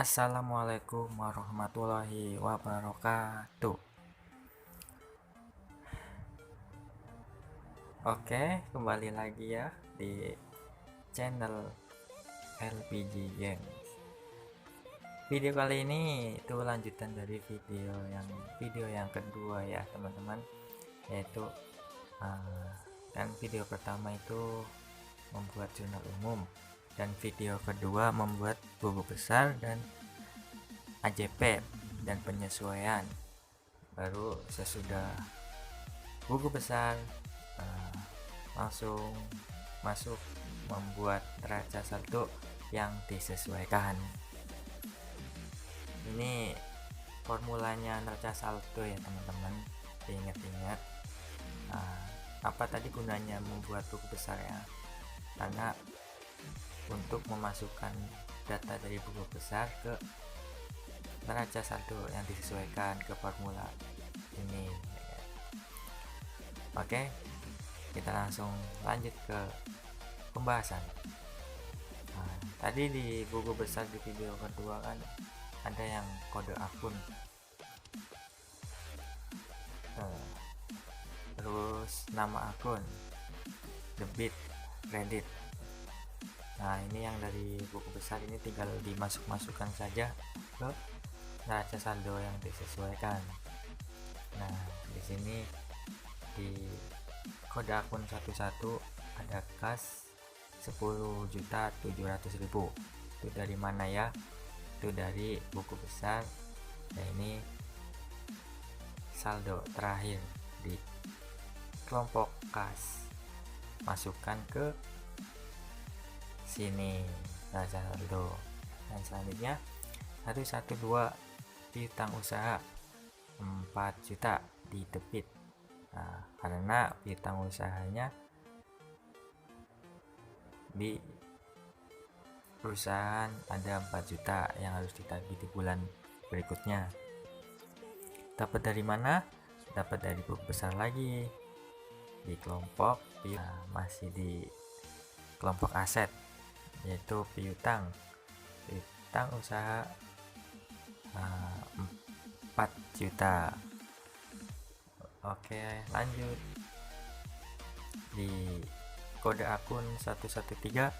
Assalamualaikum warahmatullahi wabarakatuh. Oke, kembali lagi ya di channel LPG Games. Video kali ini itu lanjutan dari video yang kedua ya teman-teman, yaitu kan video pertama itu membuat jurnal umum, dan video kedua membuat buku besar dan AJP dan penyesuaian. Baru sesudah buku besar langsung masuk membuat neraca saldo yang disesuaikan. Ini formulanya neraca saldo ya teman-teman, diingat-ingat. Apa tadi gunanya membuat buku besar ya? Karena untuk memasukkan data dari buku besar ke neraca saldo yang disesuaikan ke formula ini. Oke, kita langsung lanjut ke pembahasan. Tadi di buku besar di video kedua kan ada yang kode akun, terus nama akun, debit, kredit. Nah, ini yang dari buku besar ini tinggal dimasukkan saja ke neraca saldo yang disesuaikan. Nah, di sini di kode akun 11 ada kas 10.700.000. Itu dari mana ya? Itu dari buku besar. Nah, ini saldo terakhir di kelompok kas. Masukkan ke sini neraca saldo. Dan selanjutnya 112 piutang usaha 4 juta di debit. Nah, karena piutang usahanya di perusahaan ada 4 juta yang harus ditagih di bulan berikutnya. Dapat dari mana? Dapat dari buku besar lagi di kelompok masih di kelompok aset, yaitu piutang usaha 4 juta. Oke, lanjut. Di kode akun 113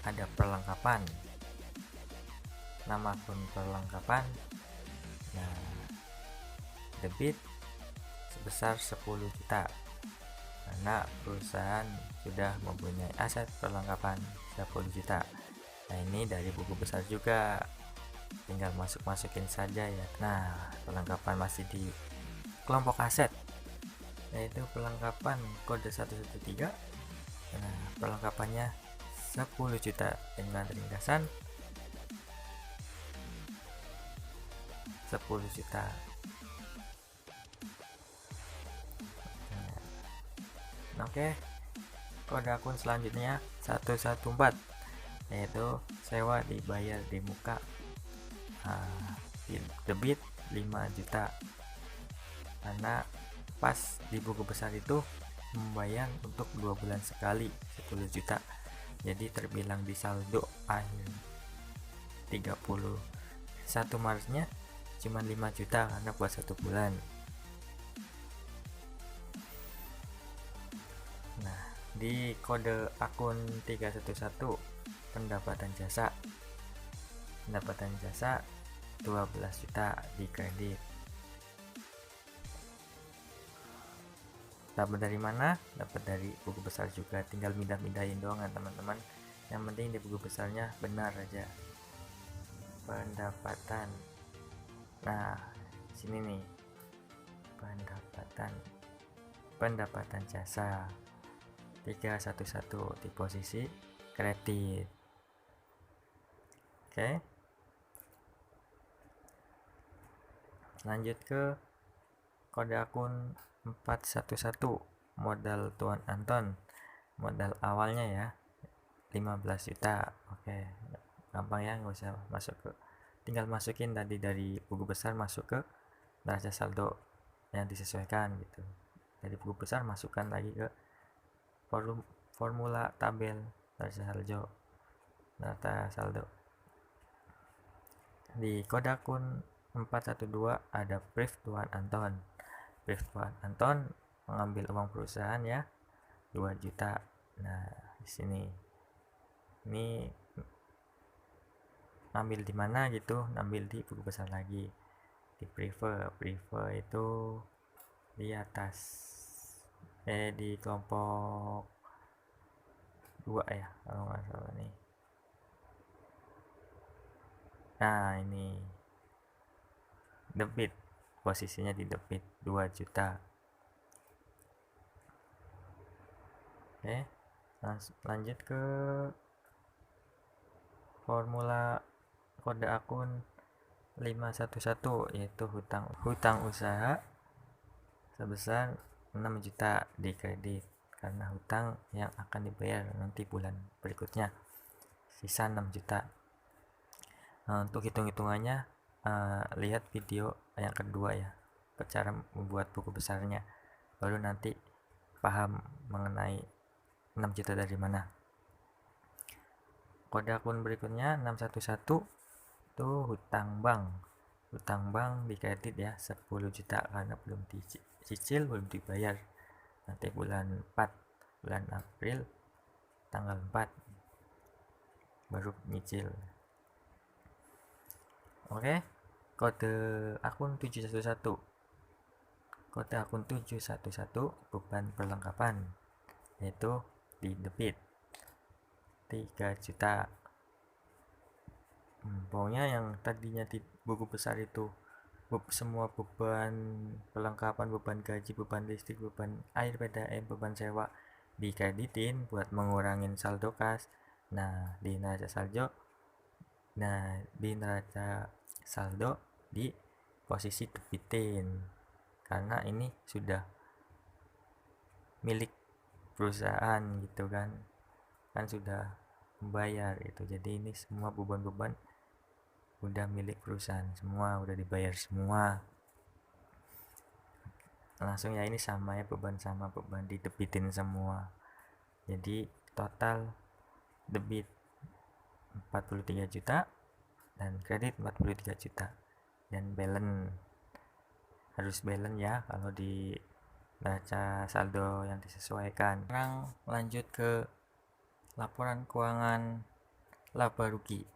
ada perlengkapan, nama akun perlengkapan. Nah, debit sebesar 10 juta karena perusahaan sudah mempunyai aset perlengkapan 10 juta. Nah, ini dari buku besar juga, tinggal masukin saja ya. Nah, perlengkapan masih di kelompok aset, yaitu perlengkapan kode 113. Nah, perlengkapannya 10 juta dengan ringkasan 10 juta. Oke, kode akun selanjutnya 114, yaitu sewa dibayar di muka, debit 5 juta karena pas di buku besar itu membayar untuk 2 bulan sekali 10 juta, jadi terbilang di saldo akhir 31 Maretnya cuma 5 juta karena buat 1 bulan. Nah, di kode akun 311 pendapatan jasa 12 juta di kredit. Dapat dari mana? Dapat dari buku besar juga, tinggal pindah-pindahin doang kan teman-teman. Yang penting di buku besarnya benar aja. Pendapatan. Nah, sini nih. Pendapatan jasa 311 di posisi kredit. Oke. Lanjut ke kode akun 411 modal Tuan Anton, modal awalnya ya 15 juta. Oke, gampang ya, nggak usah tinggal masukin tadi dari buku besar masuk ke neraca saldo yang disesuaikan gitu. Dari buku besar masukkan lagi ke formula tabel neraca saldo. Di kode akun 412 ada brief Tuan Anton. Brief Tuan Anton mengambil uang perusahaan ya 2 juta. Nah, di sini ini ambil di mana gitu, ambil di buku besar lagi, di prefer itu di atas, di kelompok 2 ya kalau nggak salah nih. Nah, ini debit, posisinya di debit 2 juta. Oke, lanjut ke formula kode akun 511, yaitu hutang usaha sebesar 6 juta di kredit karena hutang yang akan dibayar nanti bulan berikutnya, sisa 6 juta. Nah, untuk hitung-hitungannya lihat video yang kedua ya, cara membuat buku besarnya, baru nanti paham mengenai 6 juta dari mana. Kode akun berikutnya 611 itu hutang bank di kredit ya 10 juta karena belum dicicil, belum dibayar. Nanti bulan April tanggal 4 baru nyicil. Oke, kode akun 711 beban perlengkapan, yaitu di debit 3 juta. Pokoknya yang tadinya di buku besar itu semua beban perlengkapan, beban gaji, beban listrik, beban air, PDAM, beban sewa dikreditin buat mengurangin saldo kas. Nah, di neraca saldo di posisi debitin karena ini sudah milik perusahaan gitu kan sudah membayar itu. Jadi ini semua beban-beban udah milik perusahaan semua, udah dibayar semua langsung ya. Ini sama ya, beban didebitin semua. Jadi total debit 43 juta dan kredit 43 juta, dan harus balance ya kalau di neraca saldo yang disesuaikan. Sekarang lanjut ke laporan keuangan laba rugi.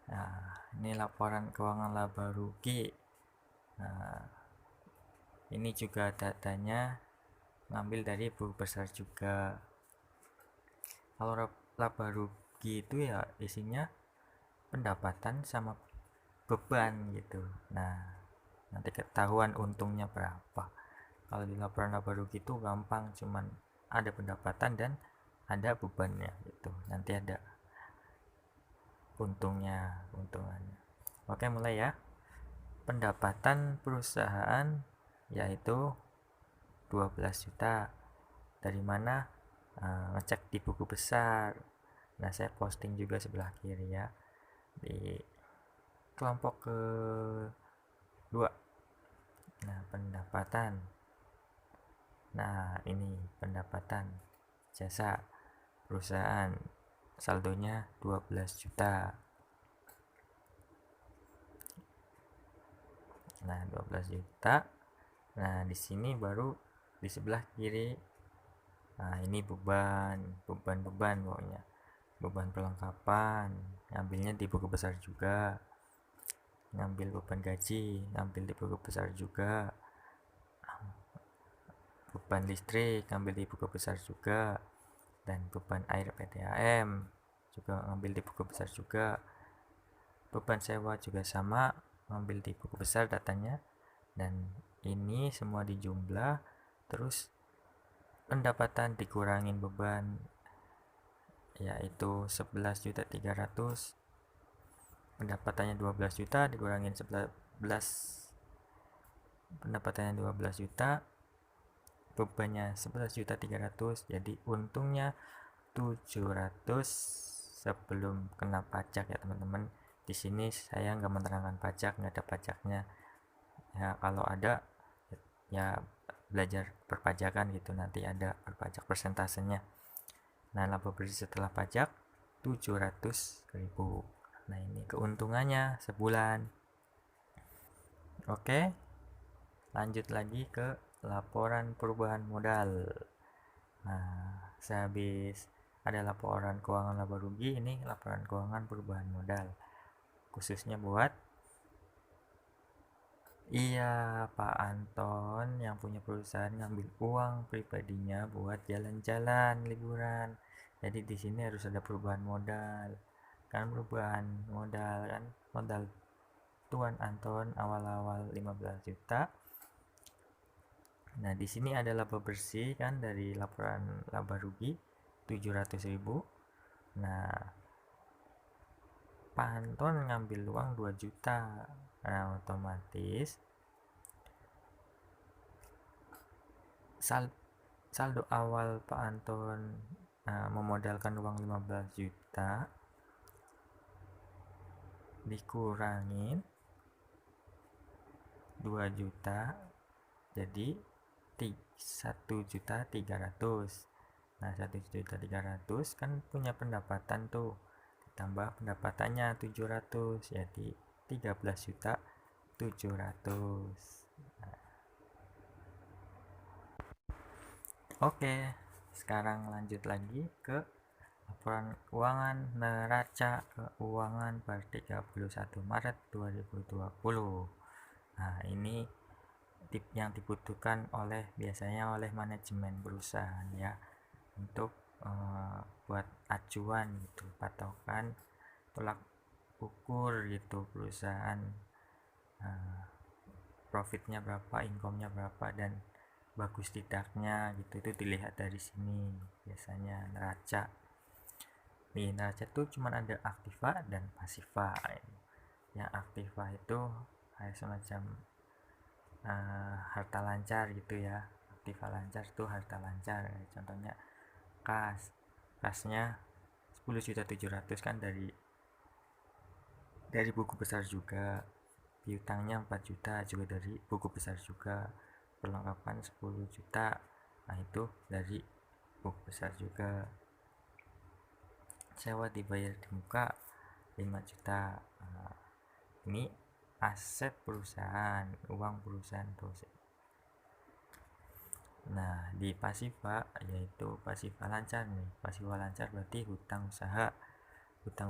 Nah, ini laporan keuangan laba rugi. Nah, ini juga datanya ngambil dari buku besar juga. Kalau laba rugi itu ya isinya pendapatan sama beban gitu. Nah, nanti ketahuan untungnya berapa. Kalau di laporan laba rugi itu gampang, cuman ada pendapatan dan ada bebannya gitu. Nanti ada untungannya. Oke, mulai ya. Pendapatan perusahaan yaitu 12 juta. Dari mana? Ngecek di buku besar. Nah, saya posting juga sebelah kiri ya, di kelompok ke-2. Nah, pendapatan. Nah, ini pendapatan jasa perusahaan, saldonya 12 juta. Nah, 12 juta. Nah, di sini baru di sebelah kiri. Nah, ini beban pokoknya. Beban perlengkapan, ngambilnya di buku besar juga. Ngambil beban gaji, ngambil di buku besar juga. Beban listrik, ngambil di buku besar juga. Dan beban air PDAM juga ngambil di buku besar juga. Beban sewa juga sama, ngambil di buku besar datanya. Dan ini semua dijumlah, terus pendapatan dikurangin beban, yaitu 11.300.000. Pendapatannya 12 juta dikurangin 11, pendapatannya 12 juta, bebannya 11.300.000, jadi untungnya 700 sebelum kena pajak ya teman-teman. Di sini saya nggak menerangkan pajak, nggak ada pajaknya ya. Kalau ada ya belajar perpajakan gitu, nanti ada perpajak persentasenya. Nah, laba bersih setelah pajak 700.000. Nah, ini keuntungannya sebulan. Oke, lanjut lagi ke laporan perubahan modal. Nah, sehabis ada laporan keuangan laba rugi, ini laporan keuangan perubahan modal. Khususnya buat Pak Anton yang punya perusahaan ngambil uang pribadinya buat jalan-jalan liburan. Jadi di sini harus ada perubahan modal. Kan perubahan modal kan modal Tuan Anton awal-awal 15 juta. Nah, di sini ada laba bersih kan dari laporan laba rugi 700.000. Nah, Pak Anton ngambil uang 2 juta. Nah, otomatis saldo awal Pak Anton memodalkan uang 15 juta dikurangin 2 juta jadi 1.300.000. Nah, 1.300.000 kan punya pendapatan tuh, ditambah pendapatannya 700 jadi 13.700.000. Oke, sekarang lanjut lagi ke laporan keuangan neraca keuangan per 31 Maret 2020. Nah, ini tip yang dibutuhkan biasanya oleh manajemen perusahaan ya, untuk buat acuan gitu, patokan tolak ukur gitu perusahaan, profitnya berapa, income-nya berapa, dan bagus tidaknya gitu, itu dilihat dari sini biasanya neraca. Di neraca itu cuma ada aktiva dan pasiva. Yang aktiva itu kayak semacam harta lancar gitu ya. Aktiva lancar itu harta lancar, contohnya kasnya 10.700.000 kan dari buku besar juga, piutangnya 4 juta juga dari buku besar juga, perlengkapan 10 juta, nah itu dari buku besar juga, sewa dibayar di muka 5 juta. Nah, ini aset perusahaan, uang perusahaan terus. Nah, di pasiva yaitu pasiva lancar nih. Pasiva lancar berarti hutang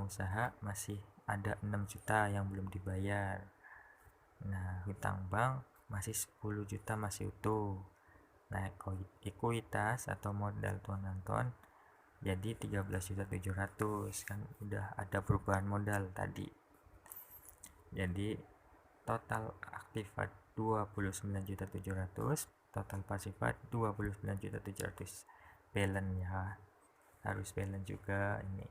usaha masih ada 6 juta yang belum dibayar. Nah, hutang bank masih 10 juta masih utuh. Nah, ekuitas atau modal Tuan Anton jadi 13.700.000 kan udah ada perubahan modal tadi. Jadi total aktiva 29.700.000, total pasiva 29.700.000. Balance ya, harus balance juga ini.